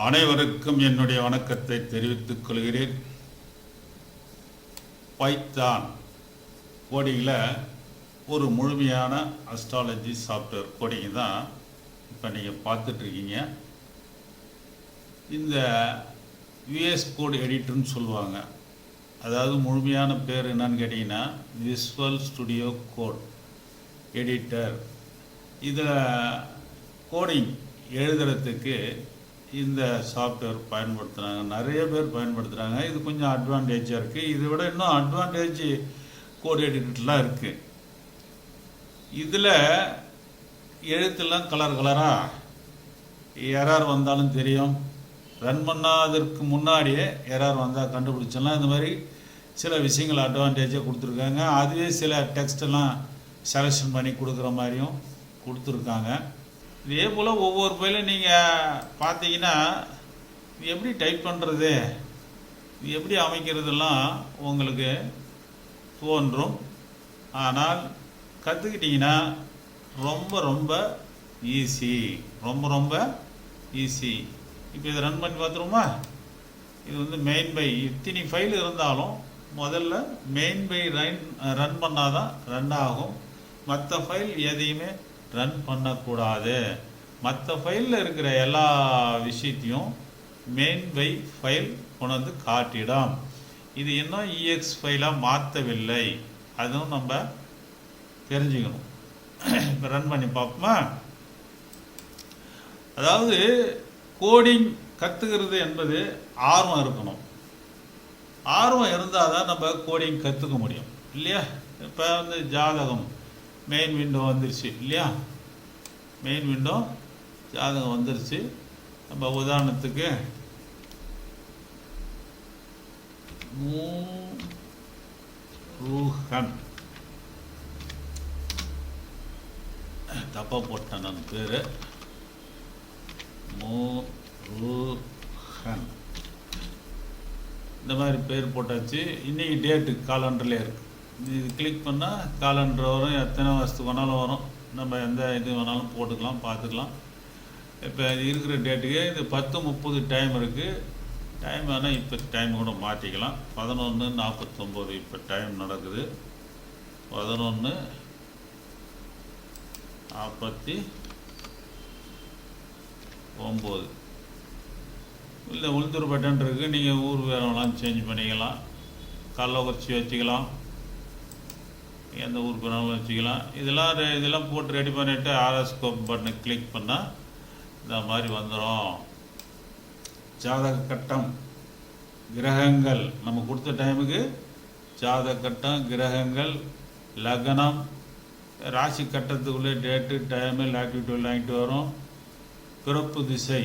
அனைவருக்கும் என்னுடைய வணக்கத்தை தெரிவித்துக் கொள்கிறேன். பைத்தான் கோடிங்கில் ஒரு முழுமையான அஸ்ட்ராலஜி சாஃப்ட்வேர் கோடிங் தான் இப்போ நீங்கள் பார்த்துட்ருக்கீங்க. இந்த விஎஸ் கோட் எடிட்டர்னு சொல்லுவாங்க. அதாவது முழுமையான பேர் என்னன்னு கேட்டிங்கன்னா விசுவல் ஸ்டுடியோ கோட் எடிட்டர். இதில் கோடிங் எழுதுறதுக்கு இந்த சாஃப்ட்வேர் பயன்படுத்துகிறாங்க, நிறைய பேர் பயன்படுத்துகிறாங்க. இது கொஞ்சம் அட்வான்டேஜாக இருக்குது. இதை விட இன்னும் அட்வான்டேஜ் கோட் எடிட்டர்லாம் இருக்குது. இதில் எழுத்துலாம் கலர் கலராக எரர் வந்தாலும் தெரியும். ரன் பண்ணாதற்கு முன்னாடியே எரர் வந்தால் கண்டுபிடிச்சலாம். இந்த மாதிரி சில விஷயங்கள் அட்வான்டேஜாக கொடுத்துருக்காங்க. அதுவே சில டெக்ஸ்டெல்லாம் செலெக்ஷன் பண்ணி கொடுக்குற மாதிரியும் கொடுத்துருக்காங்க. இதே போல் ஒவ்வொரு பயிலும் நீங்கள் பார்த்தீங்கன்னா இது எப்படி டைப் பண்ணுறது, இது எப்படி அமைக்கிறதெல்லாம் உங்களுக்கு தோன்றும். ஆனால் கற்றுக்கிட்டிங்கன்னா ரொம்ப ரொம்ப ஈஸி, ரொம்ப ஈஸி. இப்போ இதை ரன் பண்ணி பார்த்துருவோமா? இது வந்து மெயின் பை இத்தனை ஃபைல் இருந்தாலும் முதல்ல மெயின் பை ரன் பண்ணால் தான் ரன் ஆகும். மற்ற ஃபைல் எதையுமே ரன் பண்ணக்கூடாது. மற்ற ஃபைலில் இருக்கிற எல்லா விஷயத்தையும் மெயின் பை ஃபைல் கொண்டு வந்து காட்டிடும். இது இன்னும் இஎக்ஸ் ஃபைலாக மாற்றவில்லை, அதுவும் நம்ம தெரிஞ்சுக்கணும். இப்போ ரன் பண்ணி பார்ப்போமா? அதாவது கோடிங் கற்றுக்கிறது என்பது ஆர்வம் இருக்கணும். ஆர்வம் இருந்தால் தான் நம்ம கோடிங் கற்றுக்க முடியும் இல்லையா? இப்போ வந்து ஜாதகம் மெயின் விண்டோ வந்துருச்சு இல்லையா? மெயின் விண்டோ ஜாதகம் வந்துருச்சு. நம்ம உதாரணத்துக்கு முருகன், தப்பாக போட்டேன் நான் பேர், முருகன். இந்த மாதிரி பேர் போட்டாச்சு. இன்றைக்கி டேட்டு காலண்டர்லேயே இருக்குது. இது கிளிக் பண்ணால் காலண்டர் வரும், எத்தனை வருஷத்துக்கு வேணாலும் வரும். நம்ம எந்த இது வேணாலும் போட்டுக்கலாம், பார்த்துக்கலாம். இப்போ இது இருக்கிற டேட்டுக்கு இது 10:30 டைம் இருக்குது. டைம் வேணால் இப்போ டைம் கூட மாற்றிக்கலாம். 11:49 இப்போ டைம் நடக்குது. 11:49 இல்லை உளுந்தூர் பட்டன் இருக்குது. நீங்கள் ஊர் வேறலாம் சேஞ்ச் பண்ணிக்கலாம். கள்ளக்குறிச்சி வச்சுக்கலாம், எந்த ஊர் வேணாலும் வச்சுக்கலாம். இதெல்லாம் போட்டு ரெடி பண்ணிவிட்டு ஆரோஸ்கோப் பட்டனை கிளிக் பண்ணால் இந்த மாதிரி வந்துடும். ஜாதக கட்டம், கிரகங்கள், நம்ம கொடுத்த டைமுக்கு ஜாதக கட்டம், கிரகங்கள், லக்னம், ராசி கட்டத்துக்குள்ளே டேட்டு, டைமு, லாட்டிடியூட் வாங்கிட்டு வரும். பிறப்பு திசை,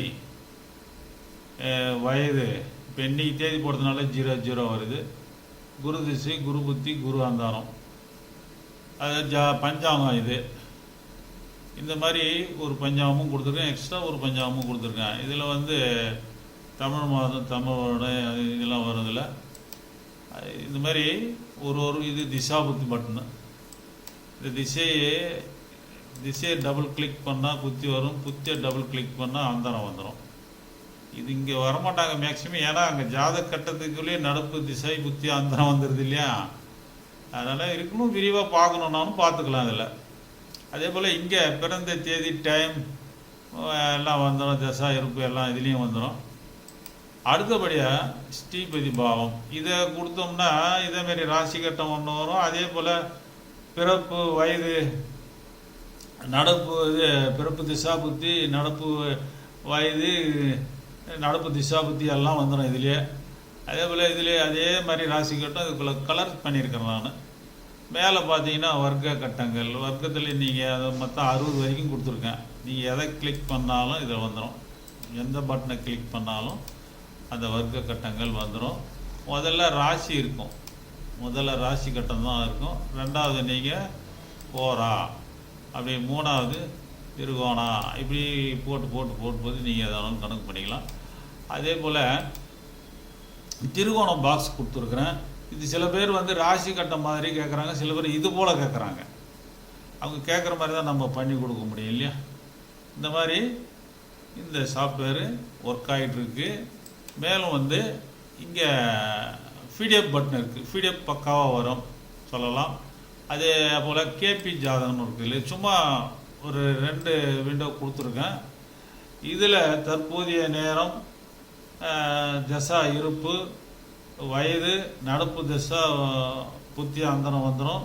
வயது, இப்போ இன்னைக்கு தேதி போடுறதுனால 00 வருது. குரு திசை, குரு புத்தி, குரு அந்தாரம், அது பஞ்சாங்கம். இது இந்த மாதிரி ஒரு பஞ்சாங்கமும் கொடுத்துருக்கேன், எக்ஸ்ட்ரா ஒரு பஞ்சாங்கமும் கொடுத்துருக்கேன். இதில் வந்து தமிழ் மாதம், தமிழோட இதெல்லாம் வருதில்ல. இந்த மாதிரி ஒரு இது திசாபுத்தி பட்டனு. இந்த திசையை டபுள் கிளிக் பண்ணால் புத்தி வரும், புத்தியை டபுள் கிளிக் பண்ணால் அந்தரம் வந்துடும். இது இங்கே வரமாட்டாங்க மேக்சிமம், ஏன்னா அங்கே ஜாதக கட்டத்துக்குள்ளேயே நடப்பு, திசை, புத்தி, அந்தரம் வந்துடுது இல்லையா? அதனால் இருக்கணும், விரிவாக பார்க்கணுன்னாலும் பார்த்துக்கலாம். அதில் அதே போல் இங்கே பிறந்த தேதி, டைம் எல்லாம் வந்துடும். தசா இருப்பு எல்லாம் இதுலேயும் வந்துடும். அடுத்தபடியாக ஸ்ரீபதி பாவம், இதை கொடுத்தோம்னா இதேமாரி ராசி கட்டம் ஒன்று வரும். அதே போல் பிறப்பு, வயது, நடப்பு, இது பிறப்பு, திசா புத்தி, நடப்பு, வயது, நடப்பு, திசா புத்தி எல்லாம் வந்துடும் இதுலேயே. அதே போல் இதிலே அதே மாதிரி ராசி கட்டம் இதுக்குள்ளே கலர் பண்ணியிருக்கிறேன் நான். மேலே பார்த்தீங்கன்னா வர்க்க கட்டங்கள், வர்க்கத்தில் நீங்கள் அதை மொத்தம் 60 வரைக்கும் கொடுத்துருக்கேன். நீங்கள் எதை கிளிக் பண்ணாலும் இதில் வந்துடும். எந்த பட்டனை கிளிக் பண்ணாலும் அந்த வர்க்க கட்டங்கள் வந்துடும். முதல்ல ராசி இருக்கும், முதல்ல ராசி கட்டம் தான் இருக்கும். ரெண்டாவது நீங்கள் போரா, அப்படி மூணாவது திருகோணா, இப்படி போட்டு நீங்கள் எதானாலும் கணக்கு பண்ணிக்கலாம். அதே போல் திருகோணம் பாக்ஸ் கொடுத்துருக்குறேன். இது சில பேர் வந்து ராசி கட்டம் மாதிரி கேட்குறாங்க, சில பேர் இது போல் கேட்குறாங்க. அவங்க கேட்குற மாதிரி தான் நம்ம பண்ணி கொடுக்க முடியும் இல்லையா? இந்த மாதிரி இந்த சாஃப்ட்வேரு ஒர்க் ஆகிட்டுருக்கு. மேலும் வந்து இங்கே பிடிஎஃப் பட்டன் இருக்குது, பிடிஎஃப் பக்காவாக வரும் சொல்லலாம். அதே போல் கேபி ஜாதகம்னு இருக்குது, சும்மா ஒரு 2 விண்டோ கொடுத்துருக்கேன். இதில் தற்போதைய நேரம், தசா இருப்பு, வயது, நடப்பு தசா, புத்தி அந்தரம் வந்துடும்.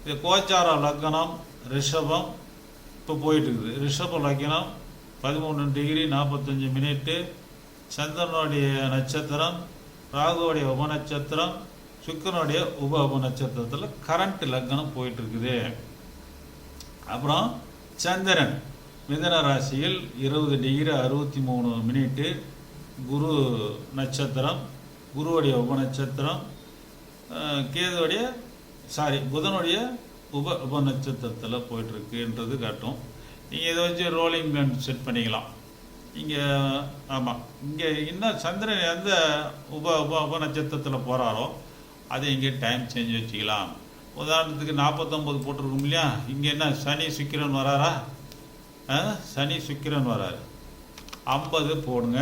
இது கோச்சார லக்னம் ரிஷபம் இப்போ போயிட்டுருக்குது. ரிஷப லக்னம் 13 டிகிரி 45 மினிட்டு, சந்திரனுடைய நட்சத்திரம், ராகுவோடைய உப நட்சத்திரம், சுக்கிரனுடைய உப நட்சத்திரத்தில் கரண்ட் லக்னம் போயிட்டுருக்குது. அப்புறம் சந்திரன் மிதன ராசியில் 20 டிகிரி 63 மினிட்டு, குரு நட்சத்திரம், குருவுடைய உப நட்சத்திரம், புதனுடைய உப நட்சத்திரத்தில் போயிட்டுருக்குன்றது காட்டும். நீங்கள் இதை வச்சு ரோலிங் செட் பண்ணிக்கலாம். இங்கே ஆமாம், இங்கே இன்னும் சந்திரன் எந்த உப நட்சத்திரத்தில் போகிறாரோ அதை இங்கே டைம் சேஞ்ச் வச்சுக்கலாம். உதாரணத்துக்கு 49 போட்டிருக்கோம் இல்லையா, இங்கே என்ன சனி சுக்கிரன் வராரா? சனி சுக்கிரன் வராரு. 50 போடுங்க.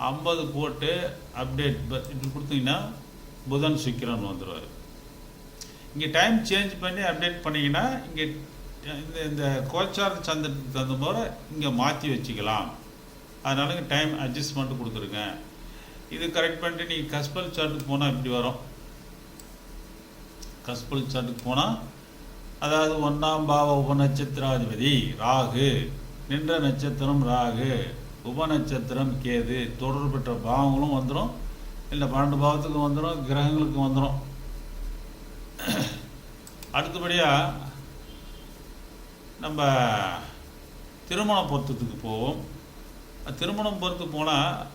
50 போட்டு அப்டேட் இப்படி கொடுத்தீங்கன்னா புதன் சுக்கிரன் வந்துடுவார். இங்கே டைம் சேஞ்ச் பண்ணி அப்டேட் பண்ணிங்கன்னா இங்கே இந்த கோச்சார சந்திரத்துக்கு தகுந்த போது இங்கே மாற்றி வச்சுக்கலாம். அதனால இங்கே டைம் அட்ஜஸ்ட்மெண்ட்டு கொடுத்துருங்க. இது கரெக்ட் பண்ணிட்டு நீங்கள் கஸ்பல் சார்ட்டுக்கு போனால் இப்படி வரும். கஸ்பல் சார்ட்டுக்கு போனால் அதாவது 1ஆம் பாவ உபநட்சத்திராதிபதி ராகு, நின்ற நட்சத்திரம் ராகு, உபநட்சத்திரம் கேது, தொடர்பு பெற்ற பாவங்களும் வந்துடும், இல்லை 12 பாவத்துக்கும் வந்துடும், கிரகங்களுக்கு வந்துடும். அடுத்தபடியாக நம்ம திருமண பொருத்தத்துக்கு போவோம். திருமணம் பொறுத்து போனால்